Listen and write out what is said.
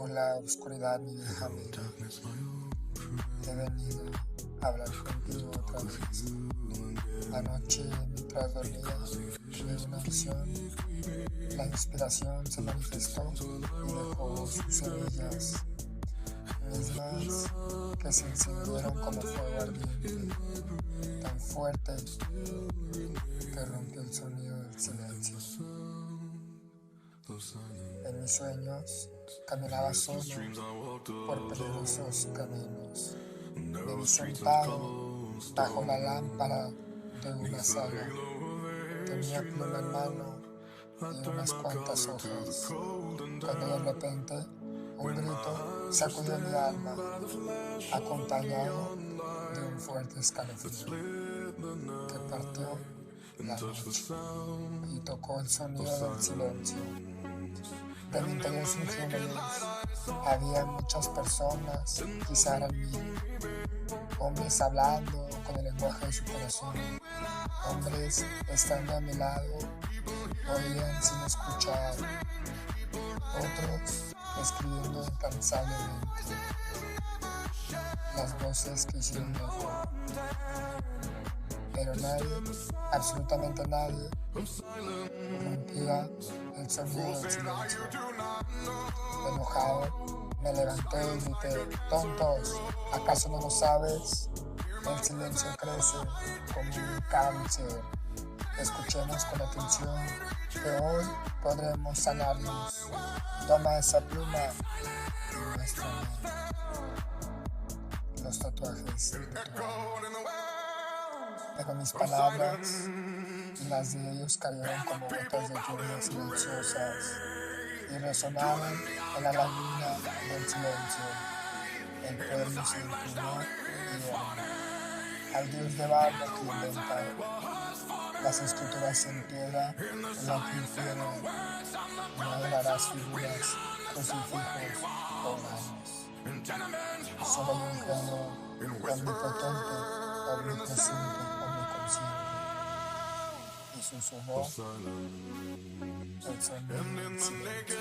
la oscuridad, mi vieja amiga. He venido a hablar contigo otra vez. Anoche, mientras dormía, tuve una visión. La inspiración se manifestó y dejó sus semillas, mismas que se encendieron como fuego ardiente, tan fuerte que rompió el sonido del silencio. En mis sueños caminaba solo por peligrosos caminos. Me vi sentado bajo la lámpara de una sala. Tenía pluma en mano y unas cuantas hojas, cuando de repente un grito sacudió mi alma, acompañado de un fuerte escalofrío que partió la noche y tocó el sonido del silencio. De mi interior surgió una luz. Había muchas personas, quizá eran 1000, hombres hablando con el lenguaje de su corazón, hombres estando a mi lado, oían sin escuchar, otros escribiendo incansablemente, las voces que hicieron eco, pero nadie, absolutamente nadie, rompía el sonido del silencio. Enojado, me levanté y grité: tontos, ¿acaso no lo sabes? El silencio crece como un cáncer. Escuchemos con atención, que hoy podremos sanarnos. Toma esa pluma y muéstrame los tatuajes de tu alma. Pero mis palabras y las de ellos cayeron como gotas de lluvia silenciosas y resonaban en la laguna del silencio. El pueblo se inclinó y oró al Dios de barro que inventa las escrituras en piedra, en la que infieren. No adorarás figuras, crucifijos o imágenes. Solo hay un creador omnipotente, omnipresente, omniconsciente. Y susurró el sonido del silencio.